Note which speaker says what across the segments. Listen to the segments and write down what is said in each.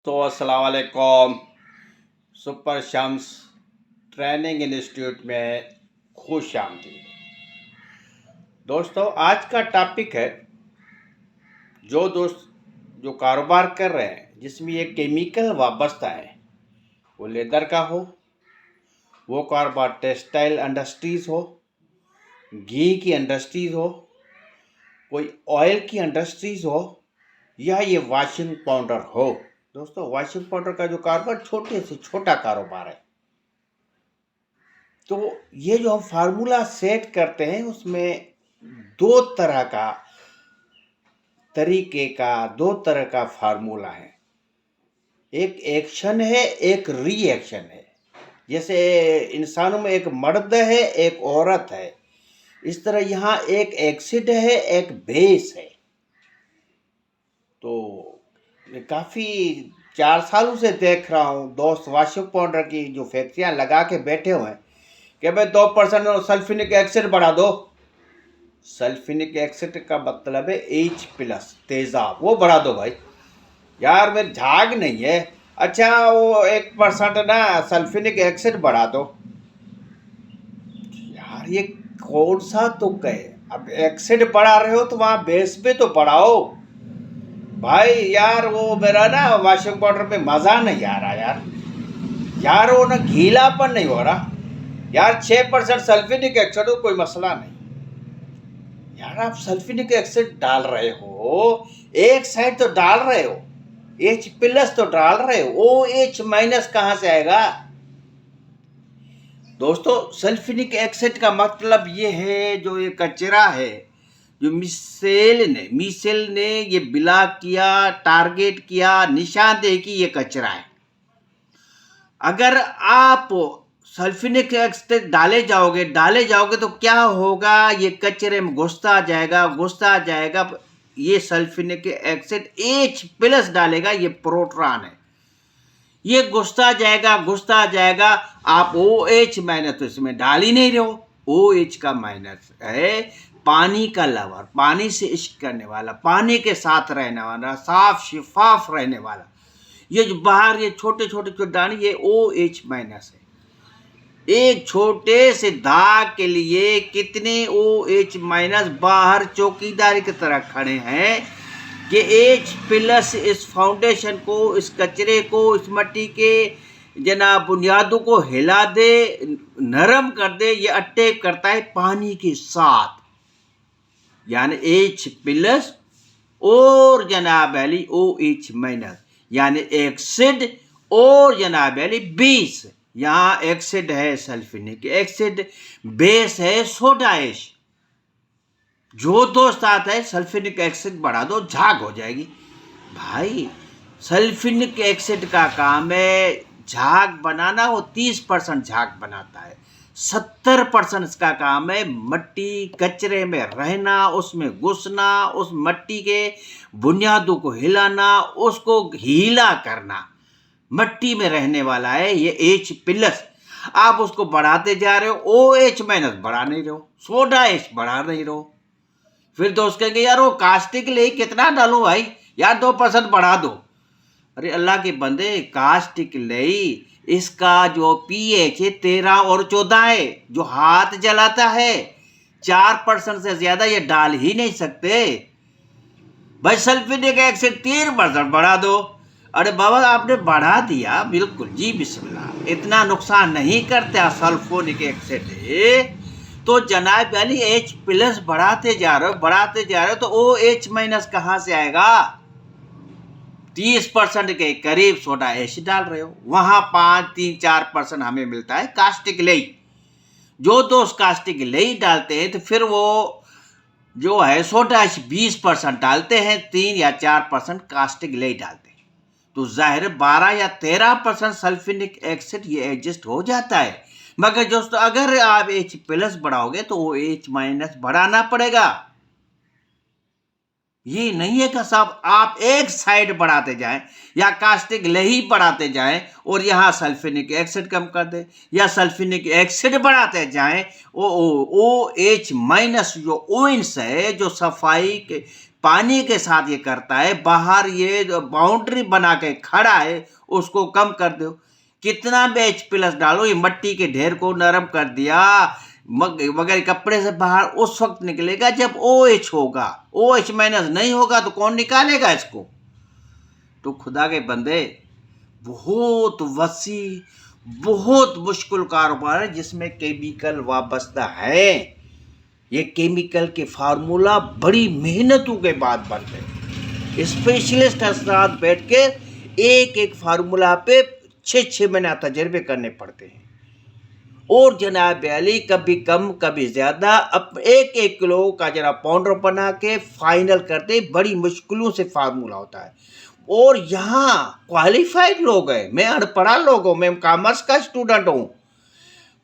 Speaker 1: दोस्तों अस्सलाम वालेकुम। सुपर शम्स ट्रेनिंग इंस्टीट्यूट में खुश आमदीद। दोस्तों आज का टॉपिक है जो कारोबार कर रहे हैं जिसमें ये केमिकल वाबस्ता है, वो लेदर का हो, वो कारोबार टेक्सटाइल इंडस्ट्रीज़ हो, घी की इंडस्ट्रीज़ हो, कोई ऑयल की इंडस्ट्रीज़ हो, या ये वॉशिंग पाउडर हो। दोस्तों वॉशिंग पाउडर का जो कारोबार छोटे से छोटा कारोबार है, तो ये जो हम फार्मूला सेट करते हैं उसमें दो तरह का फार्मूला है। एक एक्शन है, एक रिएक्शन है। जैसे इंसानों में एक मर्द है, एक औरत है, इस तरह यहाँ एक एसिड है, एक बेस है। तो मैं काफ़ी 4 सालों से देख रहा हूँ दोस्त वॉशिंग पाउडर की जो फैक्ट्रियाँ लगा के बैठे हुए हैं कि भाई 2% सल्फ्यूरिक एसिड बढ़ा दो। सल्फ्यूरिक एसिड का मतलब है H+ तेजाब, वो बढ़ा दो भाई। यार मेरे झाग नहीं है, अच्छा वो 1% ना सल्फ्यूरिक एसिड बढ़ा दो। यार ये कौन सा तुक है? अब एसिड बढ़ा रहे हो तो वहाँ बेस पे तो बढ़ाओ भाई। यार वो मेरा ना वॉशिंग पाउडर पे मज़ा नहीं आ रहा यार वो ना गीलापन नहीं हो रहा यार। 6% सल्फ्यूरिक एसिड हो, कोई मसला नहीं यार। आप सल्फ्यूरिक एसिड डाल रहे हो, एक साइड तो डाल रहे हो, H+ तो डाल रहे हो, OH- कहाँ से आएगा? दोस्तों सल्फ्यूरिक एसिड का मतलब ये है, जो ये कचरा है जो मिशेल ने ये बिला किया, टारगेट किया, निशानदेही की, ये कचरा है। अगर आप सल्फ्यूरिक एसिड डाले जाओगे तो क्या होगा? ये कचरे में घुसता जाएगा। ये सल्फ्यूरिक एसिड H+ डालेगा, ये प्रोटॉन है, ये घुसता जाएगा। आप OH- तो इसमें डाल ही नहीं रहे हो। OH का माइनस है पानी का लवर, पानी से इश्क करने वाला, पानी के साथ रहने वाला, साफ शिफाफ रहने वाला। ये जो बाहर ये छोटे दाने, ये OH- है। एक छोटे से दाग के लिए कितने OH- बाहर चौकीदारी की तरह खड़े हैं कि H+ इस फाउंडेशन को, इस कचरे को, इस मिट्टी के जनाब बुनियादों को हिला दे, नरम कर दे। ये अटैक करता है पानी के साथ, यानी H+ और जनाब अली OH- यानी एसिड और जनाब अली बेस। यहाँ एसिड है सल्फ्यूरिक एसिड, बेस है सोडा ऐश। जो दोस्त आता है सल्फ्यूरिक एसिड बढ़ा दो, झाग हो जाएगी भाई। सल्फ्यूरिक एसिड का काम है झाग बनाना, वो 30% झाग बनाता है। 70% इसका काम है मट्टी कचरे में रहना, उसमें घुसना, उस मट्टी के बुनियादों को हिलाना, उसको गीला करना। मट्टी में रहने वाला है ये H+। आप उसको बढ़ाते जा रहे हो, OH- बढ़ा नहीं रहे हो, सोडा ऐश बढ़ा नहीं रहे हो। फिर दोस्त कहेंगे यार वो कास्टिक ले कितना डालूं भाई, यार 2% बढ़ा दो। अरे अल्लाह के बंदे, कास्टिक ले इसका जो pH है 13 और 14 है, जो हाथ जलाता है। 4% से ज्यादा ये डाल ही नहीं सकते भाई। सल्फ्यूरिक एसिड 3% बढ़ा दो। अरे बाबा आपने बढ़ा दिया, बिल्कुल जी बिस्मिल्लाह, इतना नुकसान नहीं करता सल्फ्यूरिक एसिड। तो जनाब यानी H+ बढ़ाते जा रहे हो तो OH- कहाँ से आएगा? 30% के करीब सोडा ऐश डाल रहे हो, वहां 5-3-4% हमें मिलता है कास्टिक लेई। जो दोस्त कास्टिक लेई डालते हैं तो फिर वो जो है सोडा ऐश 20% डालते हैं, 3 या 4% कास्टिक लेई डालते हैं। तो जाहिर 12 या 13% सल्फ्यूरिक एसिड ये एडजस्ट हो जाता है। मगर दोस्तों अगर आप H+ बढ़ाओगे तो वो OH- बढ़ाना पड़ेगा। ये नहीं है कि साहब आप एक साइड बढ़ाते जाएं या कास्टिक लही बढ़ाते जाएं और यहां सल्फ्यूरिक एसिड कम कर दे, या सल्फ्यूरिक एसिड बढ़ाते जाएं। OH- जो ओइंस है, जो सफाई पानी के साथ ये करता है, बाहर ये जो बाउंड्री बना के खड़ा है उसको कम कर दो, कितना भी H+ डालो, ये मट्टी के ढेर को नरम कर दिया, मगर कपड़े से बाहर उस वक्त निकलेगा जब OH होगा। OH- नहीं होगा तो कौन निकालेगा इसको? तो खुदा के बंदे, बहुत वसी, बहुत मुश्किल कारोबार है जिसमें केमिकल वाबस्ता है। ये केमिकल के फार्मूला बड़ी मेहनतों के बाद बनते, स्पेशलिस्ट साथ बैठ के एक एक फार्मूला पे 6-6 महीना तजर्बे करने पड़ते हैं। और जनाब अली कभी कम कभी ज्यादा, अब एक एक किलो का जरा पाउडर बना के फाइनल करते, बड़ी मुश्किलों से फार्मूला होता है। और यहाँ क्वालिफाइड लोग हैं, मैं अनपढ़ा लोग हूँ, मैं कॉमर्स का स्टूडेंट हूँ।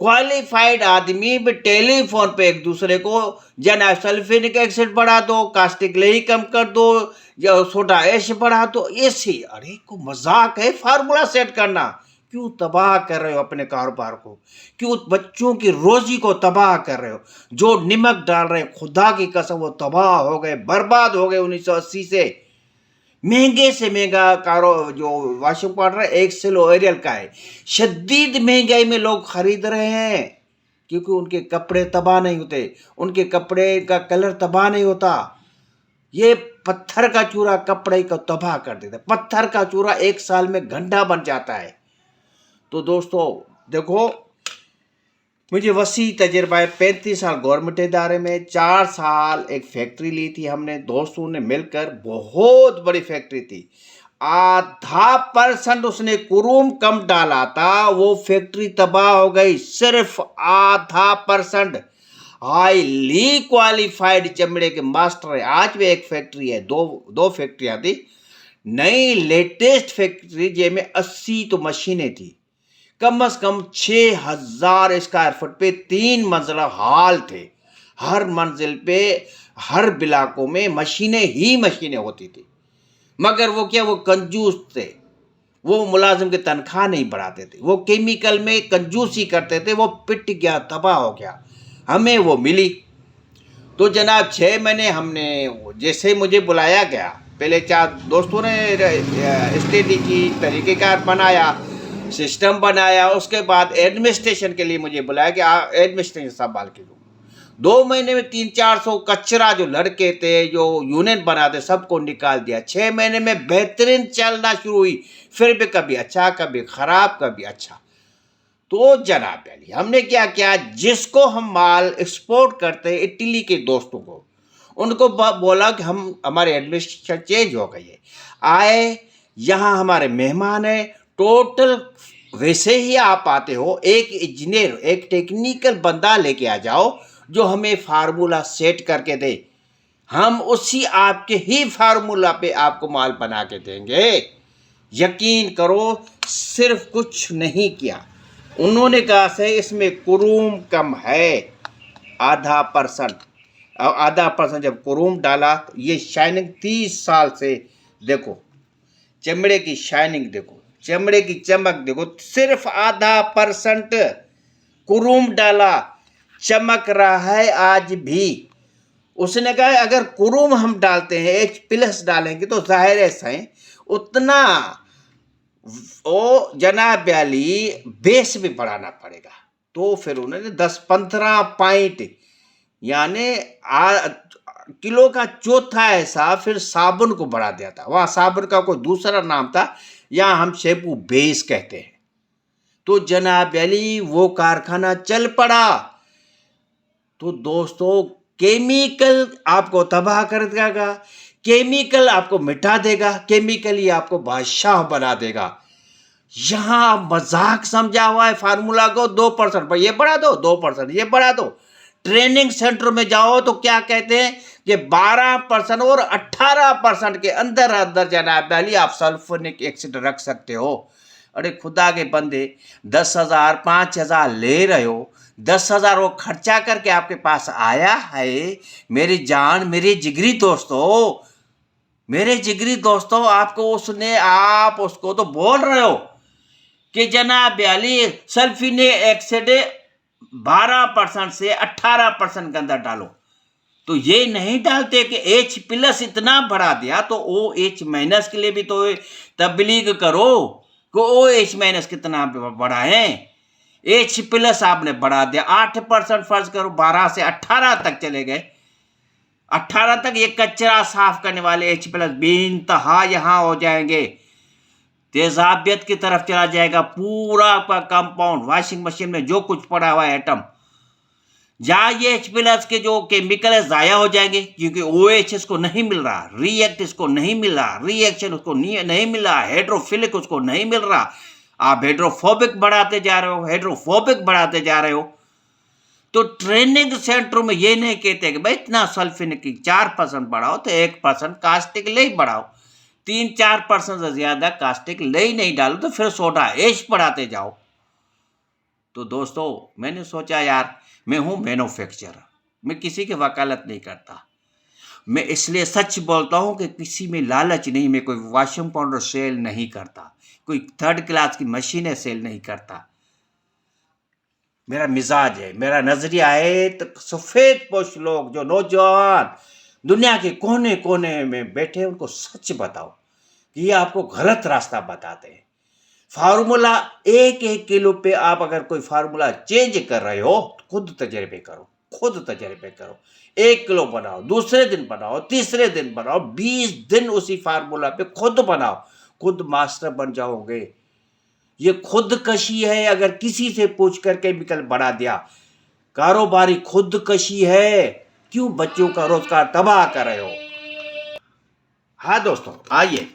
Speaker 1: क्वालिफाइड आदमी भी टेलीफोन पे एक दूसरे को जनाब सल्फ्यूरिक एसिड बढ़ा दो, कास्टिक लेही कम कर दो, या सोडा ऐश बढ़ा दो, ऐसे। अरे को मजाक है फार्मूला सेट करना? क्यों तबाह कर रहे हो अपने कारोबार को? क्यों बच्चों की रोजी को तबाह कर रहे हो? जो नमक डाल रहे हैं खुदा की कसम वो तबाह हो गए, बर्बाद हो गए। 1980 से महंगा कारो जो वॉशिंग पाउडर एक्सेल एरियल का है, शदीद महंगाई में लोग खरीद रहे हैं क्योंकि उनके कपड़े तबाह नहीं होते, उनके कपड़े का कलर तबाह नहीं होता। ये पत्थर का चूरा कपड़े को तबाह कर देता है। पत्थर का चूरा 1 साल में घंटा बन जाता है। तो दोस्तों देखो, मुझे वसी तजर्बा है, 35 साल गवर्नमेंट इदारे में, 4 साल एक फैक्ट्री ली थी हमने दोस्तों ने मिलकर, बहुत बड़ी फैक्ट्री थी। 0.5% उसने कुरूम कम डाला था, वो फैक्ट्री तबाह हो गई। सिर्फ 0.5%। हाईली क्वालिफाइड चमड़े के मास्टर है। आज भी एक फैक्ट्री है, दो फैक्ट्रियां थी, नई लेटेस्ट फैक्ट्री जिसमें 80 तो मशीनें थी, कम से कम 6000 स्क्वायर फुट पे 3 मंजिला हॉल थे। हर मंजिल पे हर इलाकों में मशीनें ही मशीनें होती थी। मगर वो क्या, वो कंजूस थे, वो मुलाजिम की तनख्वाह नहीं बढ़ाते थे, वो केमिकल में कंजूसी करते थे। वो पिट गया, तबाह हो गया। हमें वो मिली तो जनाब 6 महीने हमने, जैसे मुझे बुलाया गया, पहले 4 दोस्तों ने स्टडी की, तरीक़ेकार बनाया, सिस्टम बनाया, उसके बाद एडमिनिस्ट्रेशन के लिए मुझे बुलाया कि एडमिनिस्ट्रेशन संभाल के दो। 2 महीने में 300-400 कचरा जो लड़के थे जो यूनियन बनाते सबको निकाल दिया। 6 महीने में बेहतरीन चलना शुरू हुई, फिर भी कभी अच्छा कभी खराब कभी अच्छा। तो जनाब अली हमने क्या किया, जिसको हम माल एक्सपोर्ट करते हैं इटली के दोस्तों को, उनको बोला कि हमारे एडमिनिस्ट्रेशन चेंज हो गई है, आए यहाँ हमारे मेहमान है, टोटल वैसे ही आप आते हो, एक इंजीनियर एक टेक्निकल बंदा लेके आ जाओ जो हमें फार्मूला सेट करके दे, हम उसी आपके ही फार्मूला पे आपको माल बना के देंगे। यकीन करो, सिर्फ कुछ नहीं किया, उन्होंने कहा से इसमें कुरूम कम है 0.5%। और 0.5% जब कुरूम डाला तो ये शाइनिंग 30 साल से देखो, चमड़े की शाइनिंग देखो, चमड़े की चमक देखो, सिर्फ 0.5% कुरूम डाला, चमक रहा है आज भी। उसने कहा अगर कुरूम हम डालते हैं, H+ डालेंगे तो जाहिर है उतना ओ जनाब अली बेस भी बढ़ाना पड़ेगा। तो फिर उन्होंने 10-15 पॉइंट यानी किलो का चौथा हिस्सा फिर साबुन को बढ़ा दिया था। वहाँ साबुन का कोई दूसरा नाम था, यहाँ हम शैम्पू बेस कहते हैं। तो जनाब अली वो कारखाना चल पड़ा। तो दोस्तों केमिकल आपको तबाह कर देगा, केमिकल आपको मिटा देगा, केमिकल ही आपको बादशाह बना देगा। यहाँ मजाक समझा हुआ है फार्मूला को, 2% पर ये बढ़ा दो, 2% ये बढ़ा दो। ट्रेनिंग सेंटर में जाओ तो क्या कहते हैं कि 12% और 18% के अंदर अंदर जनाब अली आप सल्फ्यूरिक एसिड रख सकते हो। अरे खुदा के बंदे, 10,000 5,000 ले रहे हो, 10,000 वो खर्चा करके आपके पास आया है। मेरी जान, मेरे जिगरी दोस्तों, मेरे जिगरी दोस्तों, आपको उसने, आप उसको तो बोल रहे हो कि जनाब अली सल्फ्यूरिक एसिड 12% से 18% के अंदर डालो। तो ये नहीं डालते कि H+ इतना बढ़ा दिया तो OH- के लिए भी तो तबलीग करो कि OH- कितना बढ़ा है। H+ आपने बढ़ा दिया 8%, फर्ज करो 12 से 18 तक चले गए, 18 तक ये कचरा साफ करने वाले H+ बेइंतहा यहां हो जाएंगे, तेजाबियत की तरफ चला जाएगा पूरा आपका कंपाउंड। वॉशिंग मशीन में जो कुछ पड़ा हुआ है एटम, जहां ये H+ के जो केमिकल है जाया हो जाएंगे, क्योंकि OH इसको नहीं मिल रहा, रिएक्ट इसको नहीं मिल रहा, रिएक्शन उसको नहीं मिल रहा, हाइड्रोफिलिक उसको नहीं मिल रहा। आप हाइड्रोफोबिक बढ़ाते जा रहे हो, हाइड्रोफोबिक बढ़ाते जा रहे हो। तो ट्रेनिंग सेंटर में ये नहीं कहते कि भाई इतना सल्फिनिक 4% बढ़ाओ तो 1% कास्टिक ले बढ़ाओ, 3-4% से ज्यादा कास्टिक ले नहीं डालो तो फिर सोडा ऐश बढ़ाते जाओ। तो दोस्तों मैंने सोचा यार, मैं हूं मैन्युफैक्चरर, मैं किसी की वकालत नहीं करता, मैं इसलिए सच बोलता हूं कि किसी में लालच नहीं, मैं कोई वॉशिंग पाउडर सेल नहीं करता, कोई 3rd क्लास की मशीनें सेल नहीं करता। मेरा मिजाज है, मेरा नजरिया है तो सफेद पोश लोग जो नौजवान दुनिया के कोने कोने में बैठे उनको सच बताओ कि ये आपको गलत रास्ता बताते हैं। फार्मूला 1-1 किलो पे आप अगर कोई फार्मूला चेंज कर रहे हो तो खुद तजर्बे करो, खुद तजर्बे करो। 1 किलो बनाओ, दूसरे दिन बनाओ, तीसरे दिन बनाओ, 20 दिन उसी फार्मूला पे खुद बनाओ, खुद मास्टर बन जाओगे। ये खुदकशी है, अगर किसी से पूछ कर केमिकल बढ़ा दिया, कारोबारी खुदकशी है। क्यों बच्चों का रोजगार तबाह कर रहे हो। हाँ दोस्तों आइए,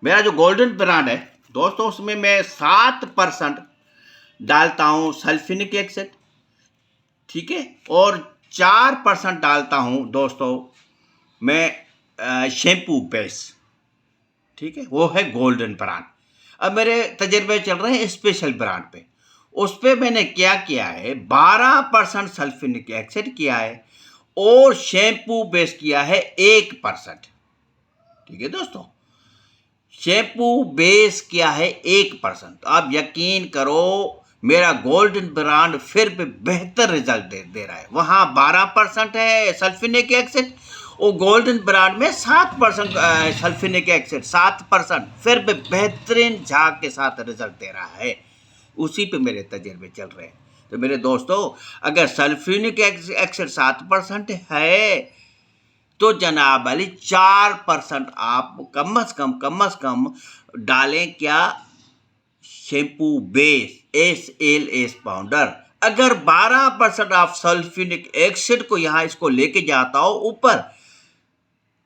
Speaker 1: मेरा जो गोल्डन ब्रांड है दोस्तों, उसमें मैं 7% डालता हूं सल्फिनिक एसिड, ठीक है, और 4% डालता हूं दोस्तों मैं शैम्पू बेस, ठीक है, वो है गोल्डन ब्रांड। अब मेरे तजर्बे चल रहे हैं स्पेशल ब्रांड पे, उस पे मैंने क्या किया है 12% सल्फिनिक एसिड किया है और शैम्पू बेस किया है 1%, ठीक है दोस्तों, शैम्पू बेस किया है 1%। आप यकीन करो मेरा गोल्डन ब्रांड फिर भी बेहतर रिजल्ट दे रहा है। वहां 12% है सल्फिनिक एसिड और गोल्डन ब्रांड में 7% सल्फिनिक एसिड, 7% फिर भी बेहतरीन झाग के साथ रिजल्ट दे रहा है। उसी पे मेरे तजर्बे चल रहे हैं। तो मेरे दोस्तों अगर सल्फिनिक एसिड 7% है तो जनाब अली 4% आप कम से कम डालें क्या, शैम्पू बेस SLS पाउडर। अगर 12% आप सल्फिनिक एसिड को यहां इसको लेके जाता हो ऊपर,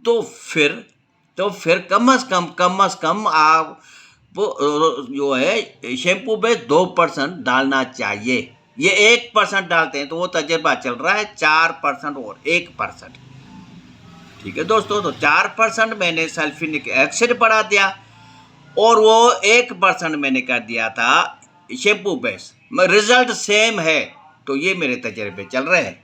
Speaker 1: तो फिर कम से कम आप जो है शैम्पू बेस 2% डालना चाहिए। ये 1% डालते हैं तो वो तजर्बा चल रहा है 4% और 1%, ठीक है दोस्तों। तो 4% मैंने सल्फिनिक एसिड बढ़ा दिया और वो 1% मैंने कर दिया था शैम्पू बेस, रिजल्ट सेम है। तो ये मेरे तजर्बे चल रहे हैं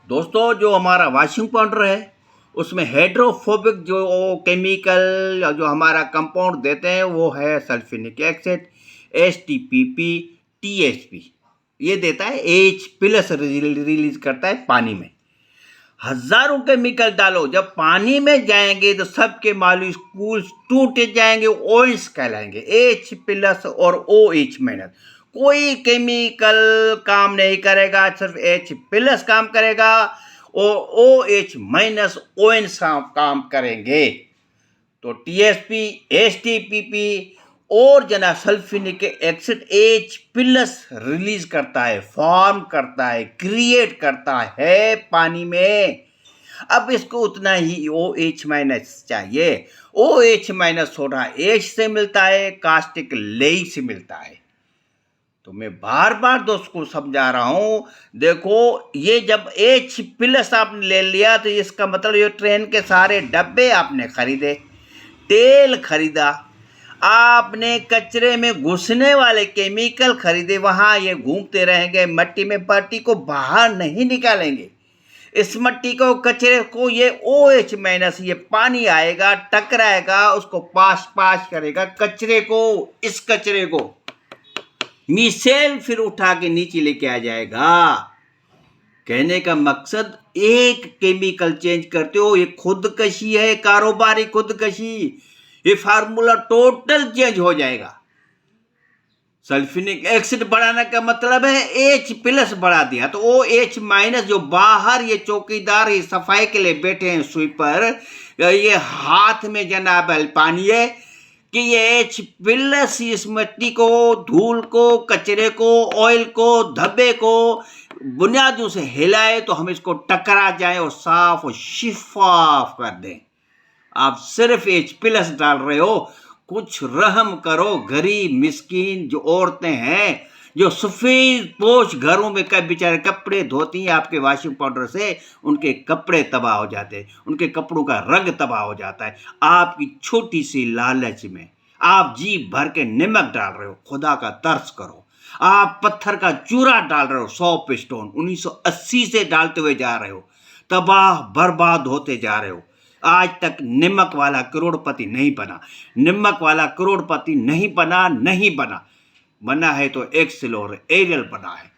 Speaker 1: दोस्तों। जो हमारा वॉशिंग पाउडर है उसमें हाइड्रोफोबिक जो केमिकल जो हमारा कंपाउंड देते हैं वो है सल्फिनिक एसिड, STPP, TSP, ये देता है H+ रिलीज करता है पानी में। हजारों केमिकल डालो, जब पानी में जाएंगे तो सबके मालिक्यूल टूट जाएंगे, ओएच कहलाएंगे, H+ और OH-। कोई केमिकल काम नहीं करेगा, सिर्फ H+ काम करेगा और OH- OH काम करेंगे। तो TSP, STPP और जना सल्फिनिक एसिड H+ रिलीज करता है, फॉर्म करता है, क्रिएट करता है पानी में। अब इसको उतना ही OH- चाहिए। OH- सोडा H से मिलता है, कास्टिक लेई से मिलता है। तो मैं बार बार दोस्त को समझा रहा हूं, देखो ये जब H+ आपने ले लिया तो इसका मतलब ये ट्रेन के सारे डब्बे आपने खरीदे, तेल खरीदा, आपने कचरे में घुसने वाले केमिकल खरीदे, वहां ये घूमते रहेंगे मट्टी में, मट्टी को बाहर नहीं निकालेंगे। इस मट्टी को कचरे को ये OH- ये पानी आएगा, टकराएगा, उसको पास करेगा कचरे को, इस कचरे को मिसेल फिर उठा के नीचे लेके आ जाएगा। कहने का मकसद एक केमिकल चेंज करते हो, ये खुदकशी है, कारोबारी खुदकशी। ये फार्मूला टोटल चेंज हो जाएगा। सल्फ्यूरिक एसिड बढ़ाने का मतलब है H+ बढ़ा दिया, तो OH- जो बाहर ये चौकीदार ये सफाई के लिए बैठे हैं स्वीपर, ये हाथ में जनाब पानी है कि ये H+ इस मिट्टी को, धूल को, कचरे को, ऑयल को, धब्बे को बुनियादों से हिलाए तो हम इसको टकरा जाए और साफ और शिफाफ कर दें। आप सिर्फ H+ डाल रहे हो। कुछ रहम करो, गरीब मिस्कीन जो औरतें हैं, जो सफेद पोश घरों में कई बेचारे कपड़े धोती हैं आपके वॉशिंग पाउडर से, उनके कपड़े तबाह हो जाते हैं, उनके कपड़ों का रंग तबाह हो जाता है। आपकी छोटी सी लालच में आप जी भर के नमक डाल रहे हो। खुदा का तरस करो। आप पत्थर का चूरा डाल रहे हो, 100 पिस्टोन 1980 से डालते हुए जा रहे हो, तबाह बर्बाद होते जा रहे हो। आज तक नमक वाला करोड़पति नहीं बना, नमक वाला करोड़पति नहीं बना, नहीं बना। बना है तो एक्सेल और एरियल बना है,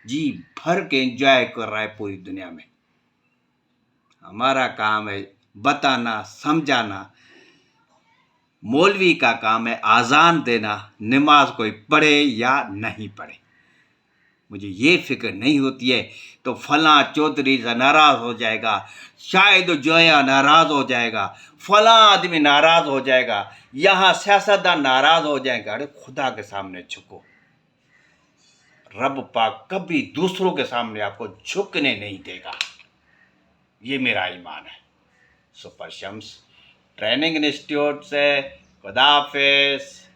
Speaker 1: जी भर के एंजॉय कर रहा है पूरी दुनिया में। हमारा काम है बताना, समझाना। मौलवी का काम है आजान देना, नमाज कोई पढ़े या नहीं पढ़े। मुझे ये फिक्र नहीं होती है तो फला चौधरी नाराज हो जाएगा, शायद जोया नाराज हो जाएगा, फला आदमी नाराज हो जाएगा, यहाँ सियासतदान नाराज हो जाएगा। अरे खुदा के सामने झुको। रब पाक कभी दूसरों के सामने आपको झुकने नहीं देगा। ये मेरा ईमान है। सुपर शम्स ट्रेनिंग इंस्टीट्यूट से खुदा हाफिज़।